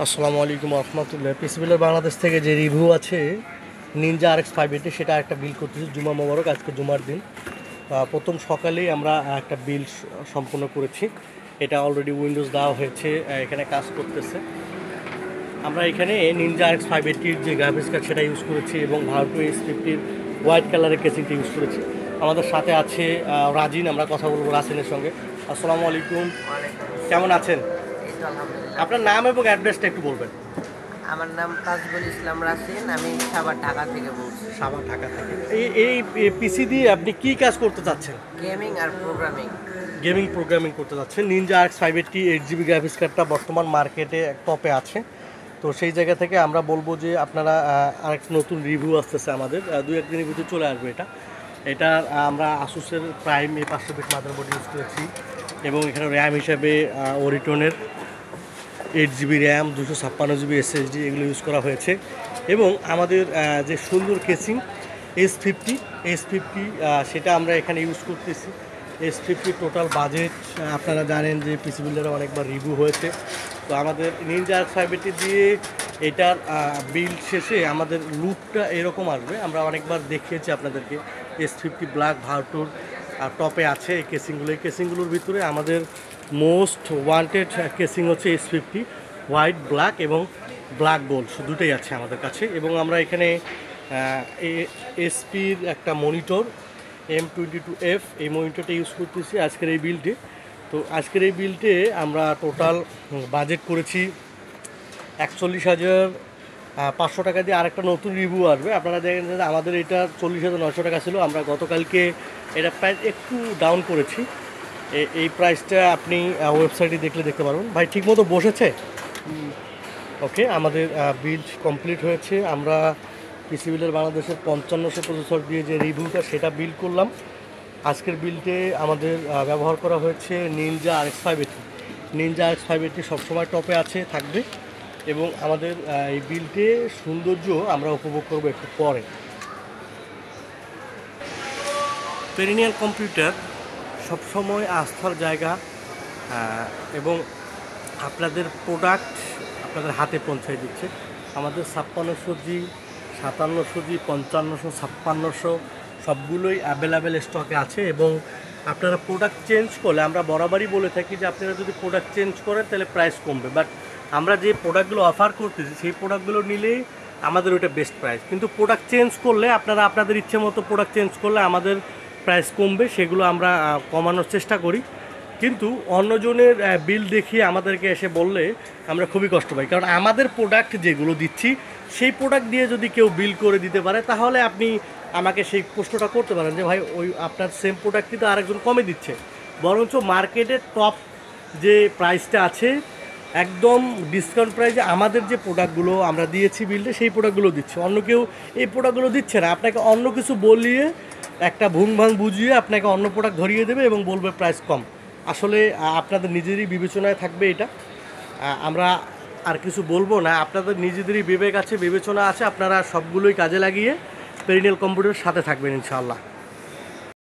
আসসালামু আলাইকুম রহমতুল্লাহ। পিসিবিলের বাংলাদেশ থেকে যে রিভিউ আছে নিনজা RX 580, সেটা একটা বিল করতেছি। জুমা মোবারক, আজকে জুমার দিন। প্রথম সকালেই আমরা একটা বিল সম্পূর্ণ করেছি। এটা অলরেডি উইন্ডোজ দেওয়া হয়েছে, এখানে কাজ করতেছে। আমরা এখানে নিনজা RX 580 যে গ্রাফিক্স কার্ড সেটা ইউজ করেছি এবং ভার্টু S50 হোয়াইট কালারের কেসিংটা ইউজ করেছি। আমাদের সাথে আছে রাজিন, আমরা কথা বলবো রাসিনের সঙ্গে। আসসালামু আলাইকুম, কেমন আছেন? আপনার নাম এবং অ্যাড্রেসটা একটু বলবেন। আমার নাম তাজবুল ইসলাম রাসিন, আমি সাভার ঢাকা থেকে বলছি। সাভার ঢাকা থেকে। এই পিসি দিয়ে আপনি কি কাজ করতে চাচ্ছেন? গেমিং আর প্রোগ্রামিং। গেমিং প্রোগ্রামিং করতে চাচ্ছেন। নিনজা RX 580 8GB গ্রাফিক্স কার্ডটা বর্তমান মার্কেটে টপে আছে। তো সেই জায়গা থেকে আমরা বলবো যে আপনারা আরেকটা নতুন রিভিউ আসতেছে আমাদের, 2-1 দিনের ভিতরে চলে আসবে এটা আমরা আসুসের প্রাইম A500 বিট মাদারবোর্ড ইউজ করেছি এবং এখানে র্যাম হিসাবে ওরিটনের 8GB র্যাম, 256GB SSD এগুলো ইউজ করা হয়েছে। এবং আমাদের যে সুন্দর কেসিং S50 সেটা আমরা এখানে ইউজ করতেছি। S50 টোটাল বাজেট আপনারা জানেন যে পিসি বিল্ডারে অনেকবার রিভিউ হয়েছে। তো আমাদের নিনজা RX 580 দিয়ে এটার বিল্ড শেষে আমাদের লুকটা এরকম আসবে। আমরা অনেকবার দেখিয়েছি আপনাদেরকে। S50 ব্ল্যাক ভার্টুর টপে আছে এই কেসিংগুলোর ভিতরে আমাদের মোস্ট ওয়ান্টেড কেসিং হচ্ছে S50 হোয়াইট, ব্ল্যাক এবং ব্ল্যাক গোল্ড, দুটোই আছে আমাদের কাছে। এবং আমরা এখানে এসপির একটা মনিটর M22F, এই মনিটরটা ইউজ করতেছি আজকের এই বিল্ডে। তো আজকের এই বিল্ডে আমরা টোটাল বাজেট করেছি 41,500 টাকা দিয়ে। আরেকটা নতুন রিভিউ আসবে, আপনারা দেখেন যে আমাদের এটা 40,900 টাকা ছিল। আমরা গতকালকে এটা প্রাইস একটু ডাউন করেছি। এই প্রাইসটা আপনি ওয়েবসাইটে দেখলে দেখতে পারবেন। ভাই ঠিকমতো বসেছে? ওকে, আমাদের বিল্ড কমপ্লিট হয়েছে। আমরা পিসি বিল্ডের বাংলাদেশের 5500 প্রসেসর দিয়ে যে রিভিউটা সেটা বিল্ড করলাম। আজকের বিল্ডে আমাদের ব্যবহার করা হয়েছে নিনজা RX 580। নিনজা RX 580 সবসময় টপে আছে, থাকবে। এবং আমাদের এই বিল্ডে সৌন্দর্য আমরা উপভোগ করবো একটু পরে। পেরিনিয়াল কম্পিউটার সবসময় আস্থার জায়গা, এবং আপনাদের প্রোডাক্ট আপনাদের হাতে পৌঁছায় দিচ্ছে। আমাদের 5600G, 5700G, 5500, 5600 সবগুলোই অ্যাভেলেবেল স্টকে আছে। এবং আপনারা প্রোডাক্ট চেঞ্জ করলে, আমরা বরাবরই বলে থাকি যে আপনারা যদি প্রোডাক্ট চেঞ্জ করেন তাহলে প্রাইস কমবে, বাট আমরা যে প্রোডাক্টগুলো অফার করতেছি সেই প্রোডাক্টগুলো নিলেই আমাদের ওইটা বেস্ট প্রাইস। কিন্তু প্রোডাক্ট চেঞ্জ করলে আপনারা আপনাদের ইচ্ছে মতো প্রোডাক্ট চেঞ্জ করলে আমাদের প্রাইস কমবে, সেগুলো আমরা কমানোর চেষ্টা করি। কিন্তু অন্যজনের বিল দেখিয়ে আমাদেরকে এসে বললে আমরা খুবই কষ্ট পাই, কারণ আমাদের প্রোডাক্ট যেগুলো দিচ্ছি সেই প্রোডাক্ট দিয়ে যদি কেউ বিল করে দিতে পারে তাহলে আপনি আমাকে সেই প্রশ্নটা করতে পারেন যে ভাই ওই আপনার সেম প্রোডাক্টই তো আরেকজন কমে দিচ্ছে। বরঞ্চ মার্কেটের টপ যে প্রাইসটা আছে একদম ডিসকাউন্ট প্রাইসে আমাদের যে প্রোডাক্টগুলো আমরা দিয়েছি বিল্ডে সেই প্রোডাক্টগুলো দিচ্ছে, অন্য কেউ এই প্রোডাক্টগুলো দিচ্ছে না। আপনাকে অন্য কিছু বলিয়ে একটা ভুংভাং বুঝিয়ে আপনাকে অন্য প্রোডাক্ট ধরিয়ে দেবে এবং বলবে প্রাইস কম। আসলে আপনাদের নিজেরই বিবেচনায় থাকবে এটা, আমরা আর কিছু বলবো না। আপনাদের নিজেদেরই বিবেক আছে, বিবেচনা আছে, আপনারা সবগুলোই কাজে লাগিয়ে পেরিনিয়াল কম্পিউটারের সাথে থাকবেন ইনশাআল্লাহ।